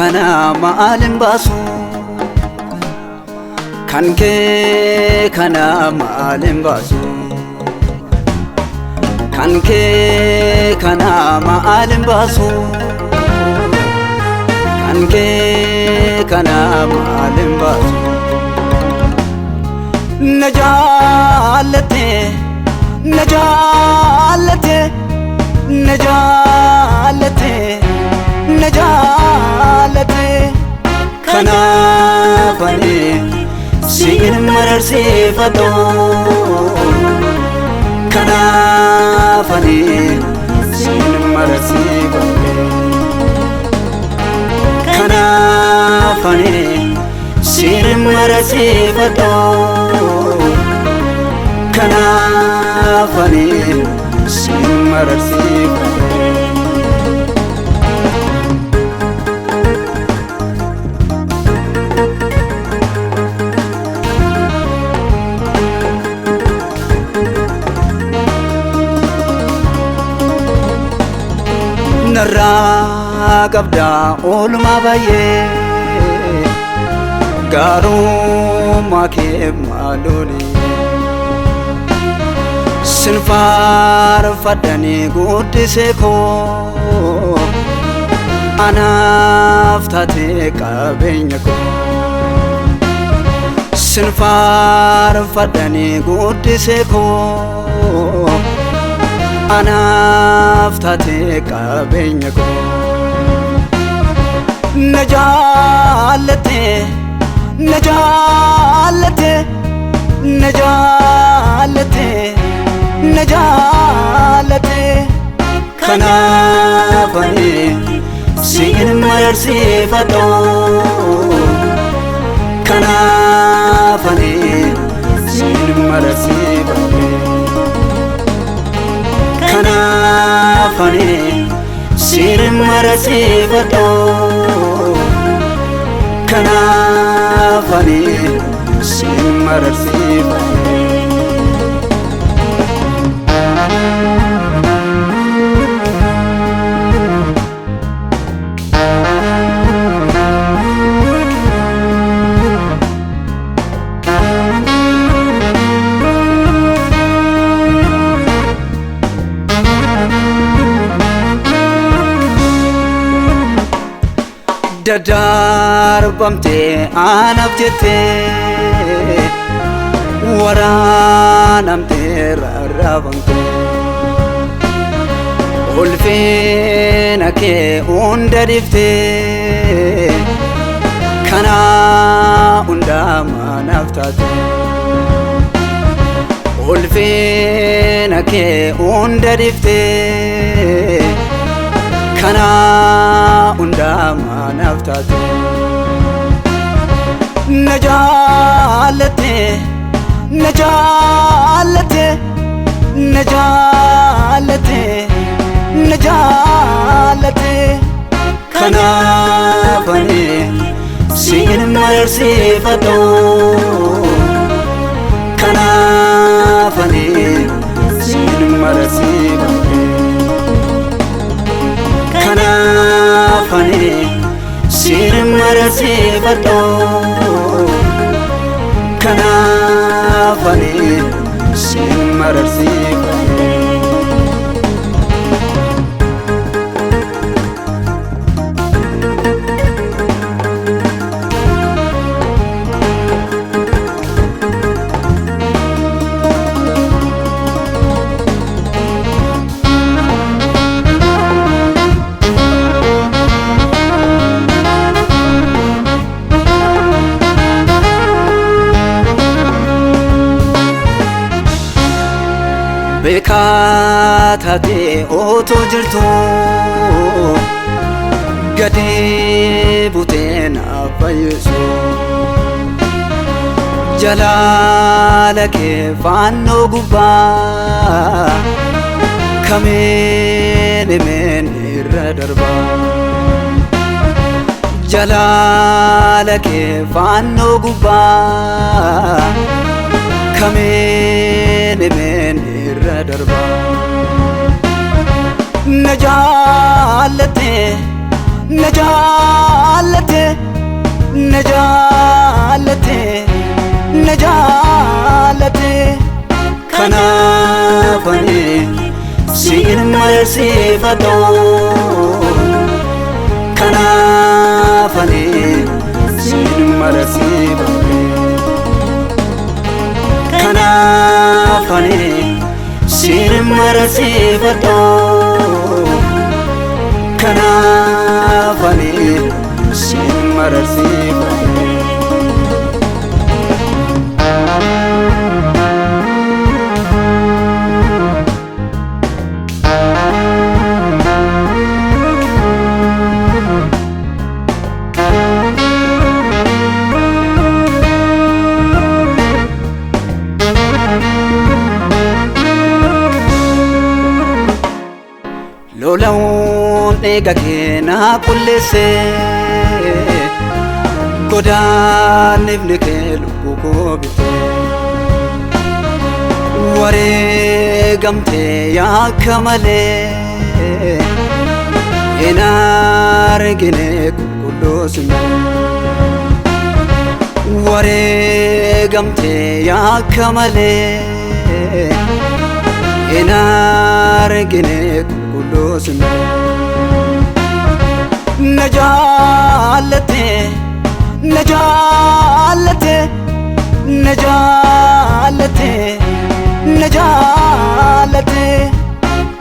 kana maalin baasu kan kee kana maalin baasu kan kee kana maalin baasu kan kee kana maalin baasu najaalate najaalate najaalate najaalate kanaafani siin mararsifadhu kanaafani siin mararsifadhu kanaafani siin mararsifadhu kanaafani siin mararsifadhu narraa qabda oolmaa baay'ee gaarummaa kee maalooni sin faarfadhanii guddisee koo anaaf taatee qabeenya koo sin faarfadhanii guddisee koo anaaf taatee qabeenya koo najaalate najaalate najaalate najaalate kanaafani siin mararsifadhu kanaafani siin mararsifadhu kanaafani siin mararsifadhu kanaafani siin mararsifadhu dadarbamte anaaf jettee waraanamte rarraafamte ulfina kee hunda dhiiftee kana hundumaa naaf taate ulfina kee hunda dhiiftee kana hundumaa naaf taate najaalate najaalate najaalate najaalate kanaafani siin mararsifadhu kanaafani siin mararsifadhu kanaafani siin mararsifadhu kanaafani siin mararsifadhu beekatate otoo jirtu gadi butee naaf fayyisu jalaala kee fannoo gubbaa kameen himeen irra darba jalaala kee fannoo gubbaa kameen himeen irra darba najaalate najaalate najaalate najaalate kanaafani siin marsiifadhu kanaafani siin marsiifadhu kanaafani siin marsiifadhu kanaafani siin marsiifadhu lolawun eega keenaa qulleessee godaanifni kee lubbuu koo bitee wareegamtee yaakka malee hin argine qulqulluu simee wareegamtee yaakka malee hin argine qulqulluu najaalate najaalate najaalate najaalate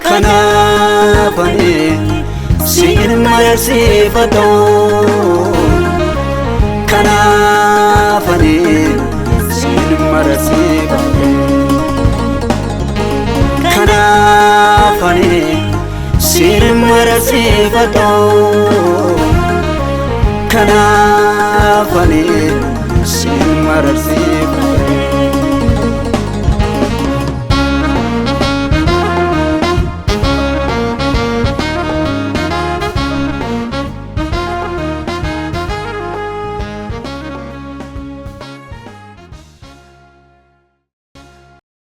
kanaafani siin marsiifadhu kanaafani siin marsiifadhu kanaafani siin marsiifadhu kanaafani siin marsiifadhu